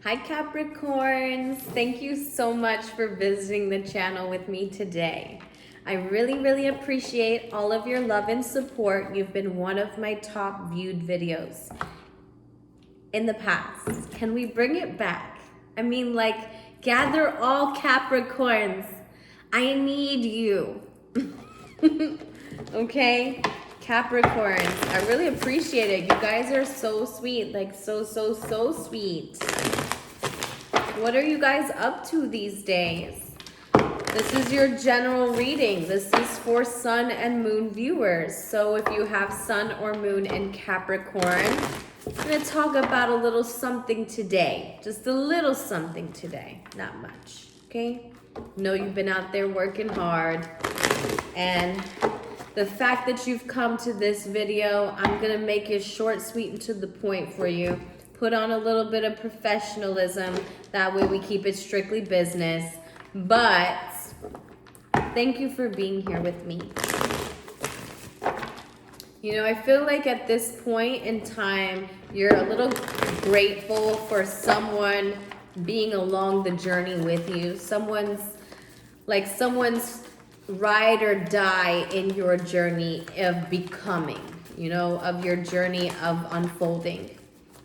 Hi Capricorns! Thank you so much for visiting the channel with me today. I really appreciate all of your love and support. You've been one of my top viewed videos in the past. Can we bring it back? I mean, like, gather all Capricorns. I need you. Okay? Capricorns, I really appreciate it. You guys are so sweet, like so sweet. What are you guys up to these days? This is your general reading. This is for Sun and Moon viewers. So if you have Sun or Moon in Capricorn, I'm going to talk about a little something today. Just a little something today. Not much, okay? Know you've been out there working hard. And the fact that you've come to this video, I'm going to make it short, sweet, and to the point for you. Put on a little bit of professionalism. That way we keep it strictly business. But thank you for being here with me. You know, I feel like at this point in time, you're a little grateful for someone being along the journey with you. Someone's ride or die in your journey of becoming, you know, of your journey of unfolding.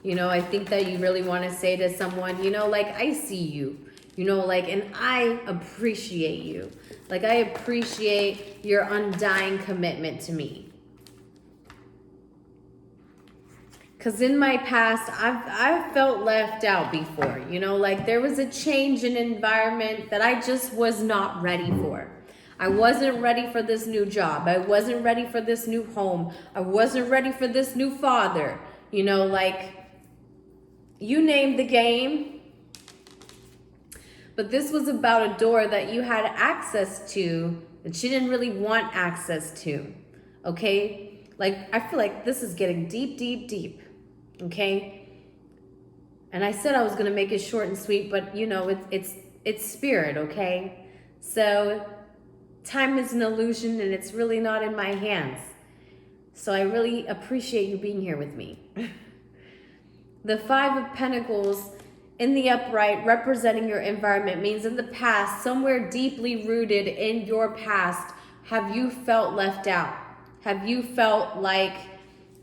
You know, I think that you really want to say to someone, you know, like, I see you, you know, like, and I appreciate you. Like, I appreciate your undying commitment to me. Because in my past, I've felt left out before, you know, like there was a change in environment that I just was not ready for. I wasn't ready for this new job. I wasn't ready for this new home. I wasn't ready for this new father, you know, like, you named the game. But this was about a door that you had access to that you didn't really want access to. Okay? Like, I feel like this is getting deep. Okay? And I said I was going to make it short and sweet, but you know, it's spirit, okay? So time is an illusion and it's really not in my hands. So I really appreciate you being here with me. The Five of Pentacles in the upright, representing your environment, means in the past, somewhere deeply rooted in your past, have you felt left out? Have you felt like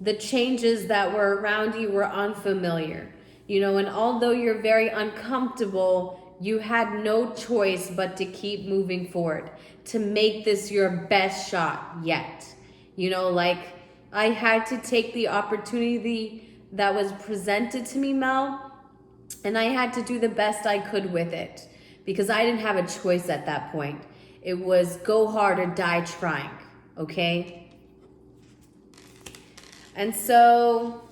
the changes that were around you were unfamiliar? You know, and although you're very uncomfortable, you had no choice but to keep moving forward, to make this your best shot yet. You know, like, I had to take the opportunity that was presented to me, Mel, and I had to do the best I could with it because I didn't have a choice at that point. It was go hard or die trying, okay? And so,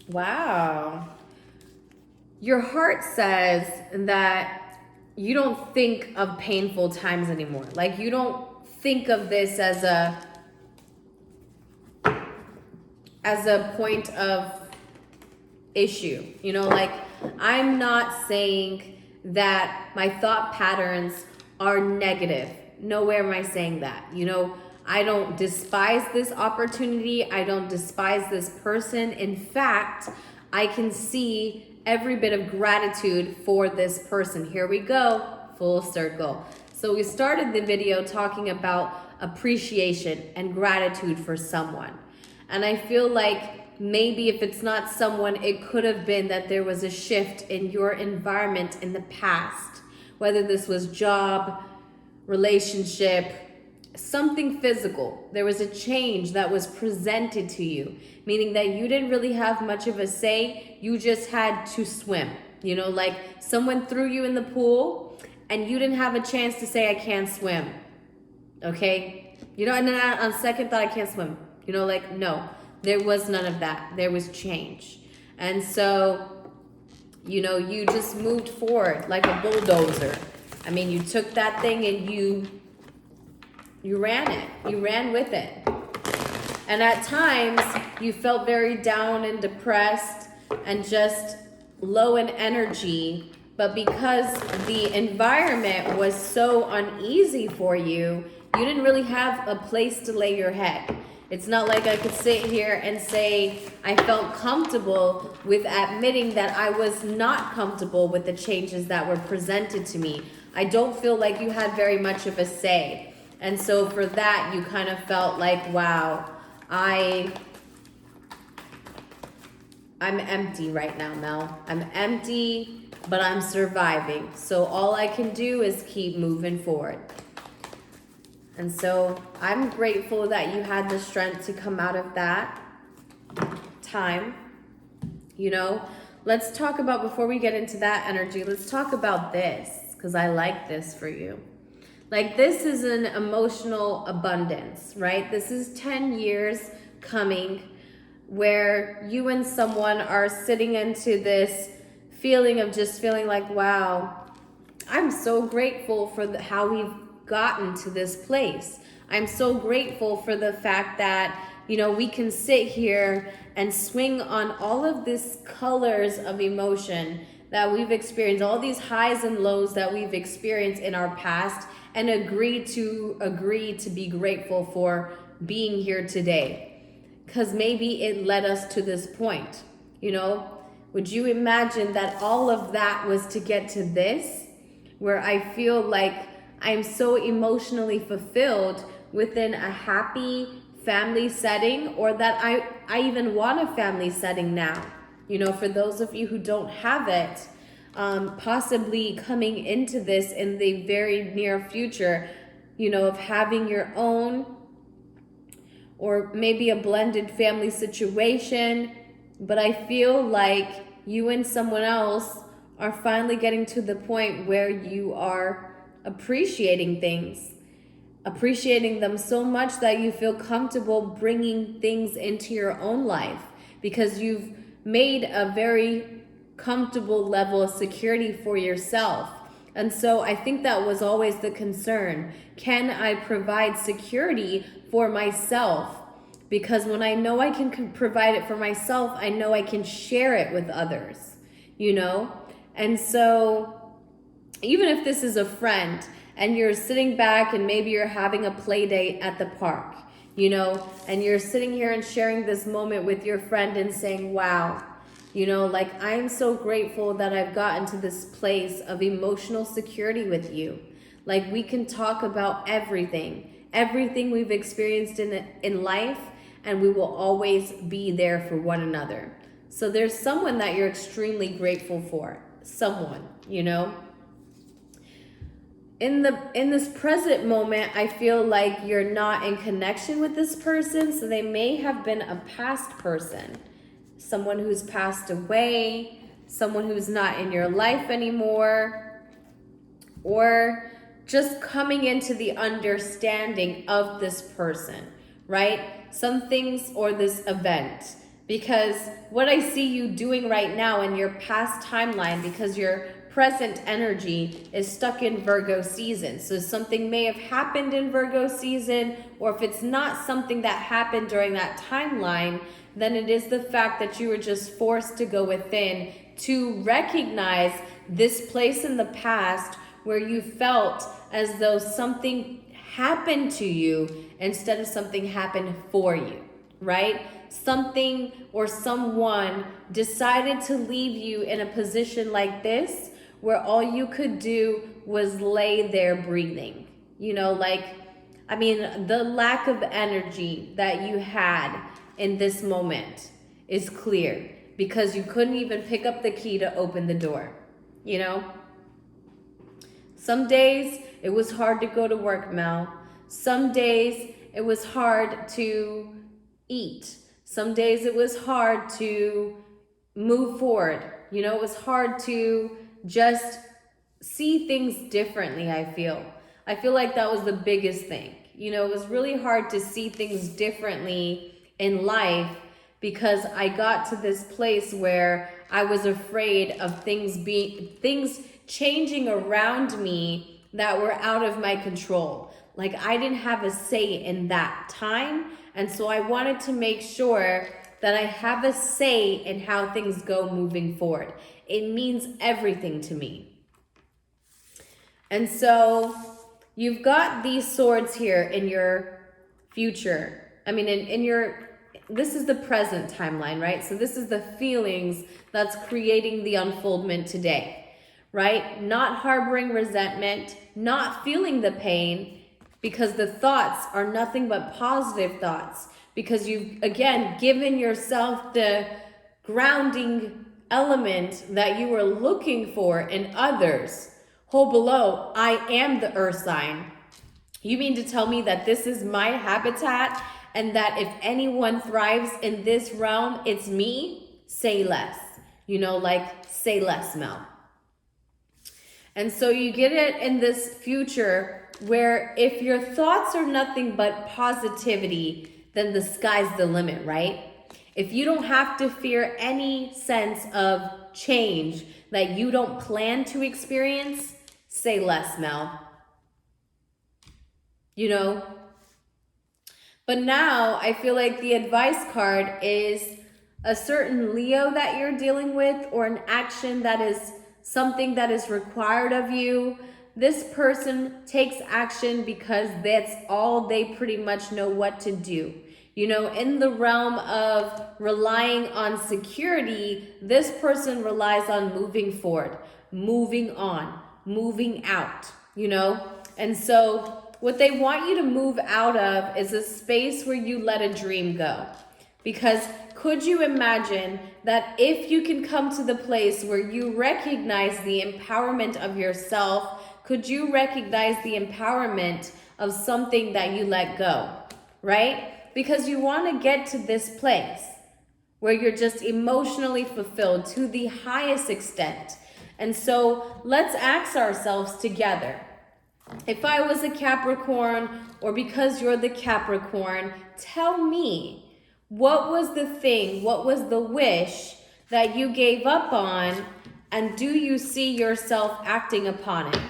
wow. Your heart says that you don't think of painful times anymore. Like, you don't think of this as a point of issue. You know, like, I'm not saying that my thought patterns are negative. Nowhere am I saying that. You know, I don't despise this opportunity. I don't despise this person. In fact, I can see every bit of gratitude for this person. Here we go, full circle. So we started the video talking about appreciation and gratitude for someone. And I feel like maybe if it's not someone, it could have been that there was a shift in your environment in the past, whether this was job, relationship, something physical. There was a change that was presented to you, meaning that you didn't really have much of a say. You just had to swim. You know, like someone threw you in the pool and you didn't have a chance to say, I can't swim. Okay? You know, and then on second thought, I can't swim. You know, like, no, there was none of that. There was change. And so, you know, you just moved forward like a bulldozer. I mean, you took that thing and you ran it. You ran with it. And at times, you felt very down and depressed and just low in energy. But because the environment was so uneasy for you, you didn't really have a place to lay your head. It's not like I could sit here and say I felt comfortable with admitting that I was not comfortable with the changes that were presented to me. I don't feel like you had very much of a say. And so for that, you kind of felt like, wow, I'm empty right now, Mel. I'm empty, but I'm surviving. So all I can do is keep moving forward. And so I'm grateful that you had the strength to come out of that time. You know, let's talk about, before we get into that energy, let's talk about this, because I like this for you. Like, this is an emotional abundance, right? This is 10 years coming where you and someone are sitting into this feeling of just feeling like, wow, I'm so grateful for how we've gotten to this place. I'm so grateful for the fact that, you know, we can sit here and swing on all of these colors of emotion that we've experienced, all these highs and lows that we've experienced in our past, and agree to be grateful for being here today. Because maybe it led us to this point. You know, would you imagine that all of that was to get to this, where I feel like I'm so emotionally fulfilled within a happy family setting, or that I even want a family setting now. You know, for those of you who don't have it, possibly coming into this in the very near future, you know, of having your own, or maybe a blended family situation. But I feel like you and someone else are finally getting to the point where you are appreciating things, appreciating them so much that you feel comfortable bringing things into your own life, because you've made a very comfortable level of security for yourself. And so I think that was always the concern. Can I provide security for myself? Because when I know I can provide it for myself, I know I can share it with others, you know? And so even if this is a friend and you're sitting back and maybe you're having a play date at the park, you know, and you're sitting here and sharing this moment with your friend and saying, wow, you know, like, I'm so grateful that I've gotten to this place of emotional security with you. Like, we can talk about everything we've experienced in life, and we will always be there for one another. So there's someone that you're extremely grateful for, someone, you know. In this present moment, I feel like you're not in connection with this person, so they may have been a past person, someone who's passed away, someone who's not in your life anymore, or just coming into the understanding of this person, right? Some things, or this event. Because what I see you doing right now in your past timeline, because your present energy is stuck in Virgo season. So something may have happened in Virgo season, or if it's not something that happened during that timeline, then it is the fact that you were just forced to go within to recognize this place in the past where you felt as though something happened to you instead of something happened for you, right? Something or someone decided to leave you in a position like this, where all you could do was lay there breathing. You know, like, I mean, the lack of energy that you had in this moment is clear, because you couldn't even pick up the key to open the door, you know? Some days it was hard to go to work, Mel. Some days it was hard to eat. Some days it was hard to move forward. You know, it was hard to just see things differently, I feel. I feel like that was the biggest thing. You know, it was really hard to see things differently in life, because I got to this place where I was afraid of things changing around me that were out of my control. Like, I didn't have a say in that time. And so I wanted to make sure that I have a say in how things go moving forward. It means everything to me. And so you've got these swords here in your future. I mean, in your, this is the present timeline, right? So this is the feelings that's creating the unfoldment today, right? Not harboring resentment, not feeling the pain, because the thoughts are nothing but positive thoughts, because you've, again, given yourself the grounding element that you were looking for in others. Hold below, I am the earth sign. You mean to tell me that this is my habitat and that if anyone thrives in this realm, it's me? Say less. You know, like, say less, Mel. And so you get it in this future where if your thoughts are nothing but positivity, then the sky's the limit, right? If you don't have to fear any sense of change that you don't plan to experience, say less, Mel. You know? But now I feel like the advice card is a certain Leo that you're dealing with, or an action that is something that is required of you. This person takes action because that's all they pretty much know what to do. You know, in the realm of relying on security, this person relies on moving forward, moving on, moving out, you know? And so what they want you to move out of is a space where you let a dream go. Because could you imagine that if you can come to the place where you recognize the empowerment of yourself, could you recognize the empowerment of something that you let go, right? Because you want to get to this place where you're just emotionally fulfilled to the highest extent. And so let's ask ourselves together, if I was a Capricorn, or because you're the Capricorn, tell me, what was the thing, what was the wish that you gave up on, and do you see yourself acting upon it?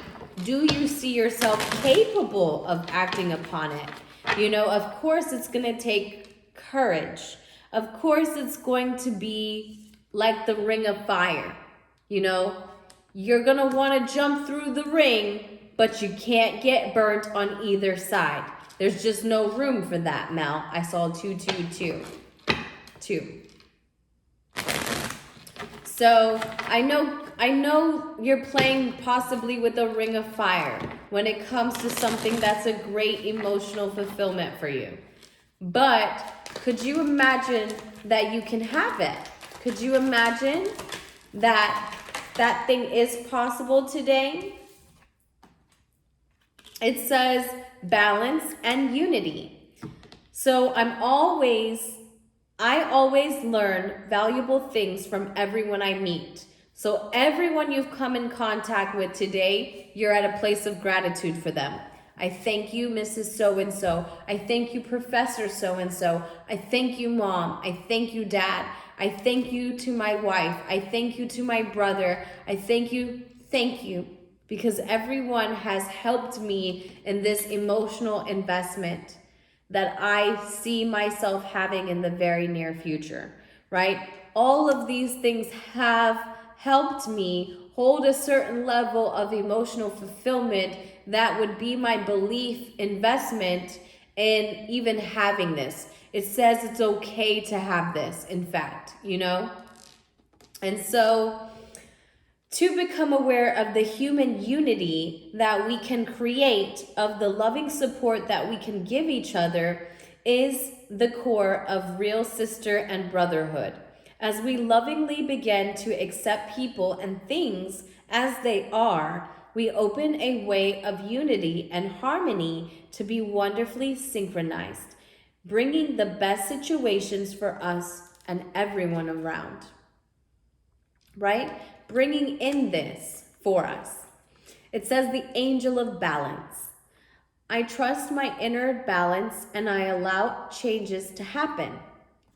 Do you see yourself capable of acting upon it? You know, of course it's going to take courage. Of course it's going to be like the ring of fire. You know, you're going to want to jump through the ring, but you can't get burnt on either side. There's just no room for that, Mel. I saw 222. 2. So I know you're playing possibly with a ring of fire when it comes to something that's a great emotional fulfillment for you. But could you imagine that you can have it? Could you imagine that that thing is possible today? It says balance and unity. So I always learn valuable things from everyone I meet. So everyone you've come in contact with today, you're at a place of gratitude for them. I thank you, Mrs. So-and-so. I thank you, Professor so-and-so. I thank you, Mom. I thank you, Dad. I thank you to my wife. I thank you to my brother. I thank you, because everyone has helped me in this emotional investment that I see myself having in the very near future, right? All of these things have helped me hold a certain level of emotional fulfillment that would be my belief investment in even having this. It says it's okay to have this, in fact, you know? And so to become aware of the human unity that we can create, of the loving support that we can give each other, is the core of real sister and brotherhood. As we lovingly begin to accept people and things as they are, we open a way of unity and harmony to be wonderfully synchronized, bringing the best situations for us and everyone around. Right? Bringing in this for us. It says the angel of balance. I trust my inner balance and I allow changes to happen.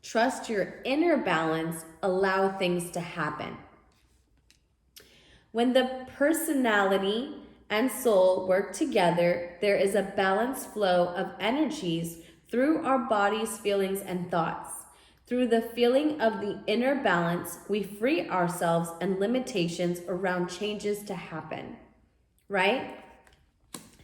Trust your inner balance, allow things to happen. When the personality and soul work together, there is a balanced flow of energies through our bodies, feelings, and thoughts. Through the feeling of the inner balance, we free ourselves and limitations around changes to happen, right?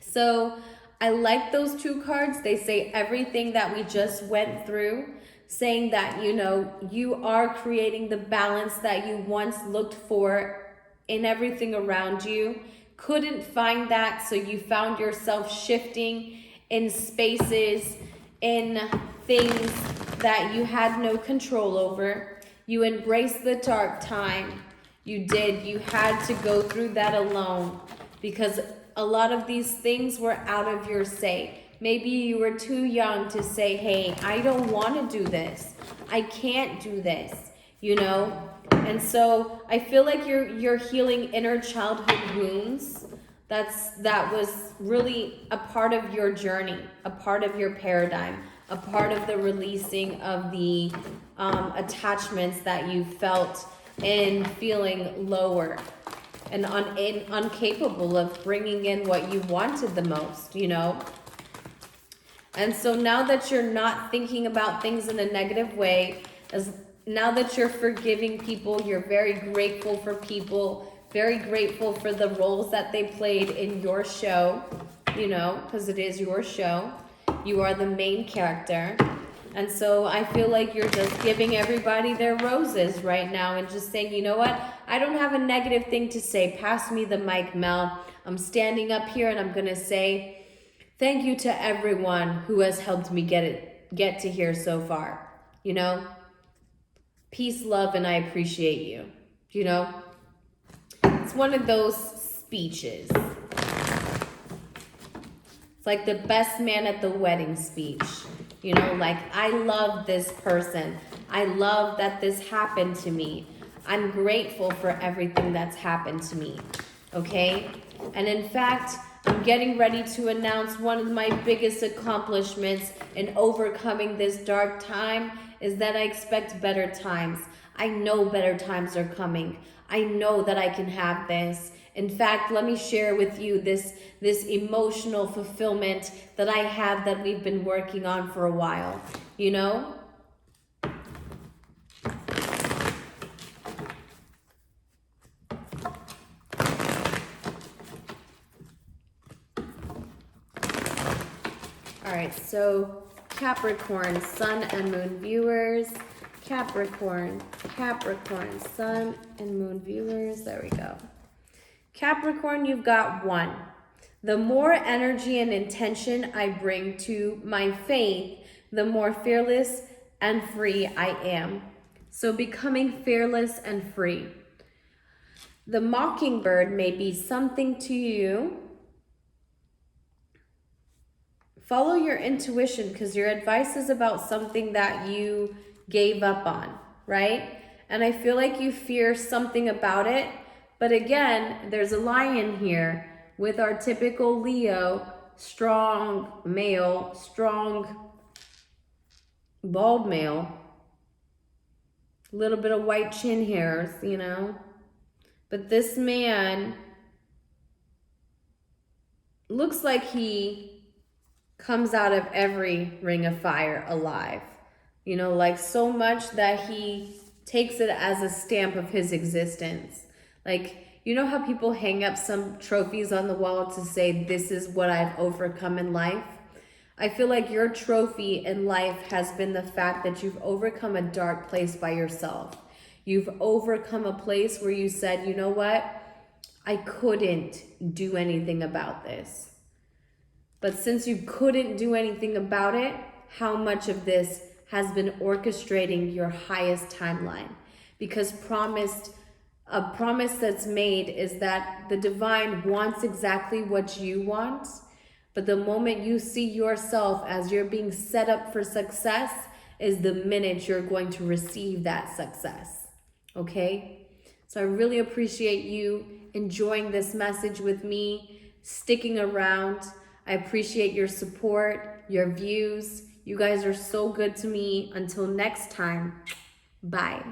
So I like those two cards. They say everything that we just went through, saying that, you know, you are creating the balance that you once looked for in everything around you. Couldn't find that, so you found yourself shifting in spaces, in things that you had no control over. You embraced the dark time. You did. You had to go through that alone because a lot of these things were out of your say. Maybe you were too young to say, hey, I don't want to do this. I can't do this, you know? And so I feel like you're healing inner childhood wounds. That was really a part of your journey, a part of your paradigm, a part of the releasing of the attachments that you felt in feeling lower and incapable of bringing in what you wanted the most, you know? And so now that you're not thinking about things in a negative way, now that you're forgiving people, you're very grateful for people, very grateful for the roles that they played in your show, you know, because it is your show. You are the main character. And so I feel like you're just giving everybody their roses right now and just saying, you know what? I don't have a negative thing to say. Pass me the mic, Mel. I'm standing up here and I'm going to say thank you to everyone who has helped me get to here so far. You know? Peace, love, and I appreciate you. You know? It's one of those speeches. It's like the best man at the wedding speech. You know, like, I love this person. I love that this happened to me. I'm grateful for everything that's happened to me. Okay? And in fact, I'm getting ready to announce one of my biggest accomplishments in overcoming this dark time is that I expect better times. I know better times are coming. I know that I can have this. In fact, let me share with you this emotional fulfillment that I have that we've been working on for a while, you know? All right, so Capricorn, Sun and Moon viewers. Capricorn, Sun and Moon viewers. There we go. Capricorn, you've got 1. The more energy and intention I bring to my faith, the more fearless and free I am. So becoming fearless and free. The mockingbird may be something to you. Follow your intuition because your advice is about something that you gave up on, right? And I feel like you fear something about it. But again, there's a lion here with our typical Leo, strong male, strong bald male, a little bit of white chin hairs, you know. But this man looks like he comes out of every ring of fire alive. You know, like so much that he takes it as a stamp of his existence. Like, you know how people hang up some trophies on the wall to say, this is what I've overcome in life? I feel like your trophy in life has been the fact that you've overcome a dark place by yourself. You've overcome a place where you said, you know what? I couldn't do anything about this. But since you couldn't do anything about it, how much of this has been orchestrating your highest timeline? Because a promise that's made is that the divine wants exactly what you want, but the moment you see yourself as you're being set up for success is the minute you're going to receive that success, okay? So I really appreciate you enjoying this message with me, sticking around. I appreciate your support, your views. You guys are so good to me. Until next time, bye.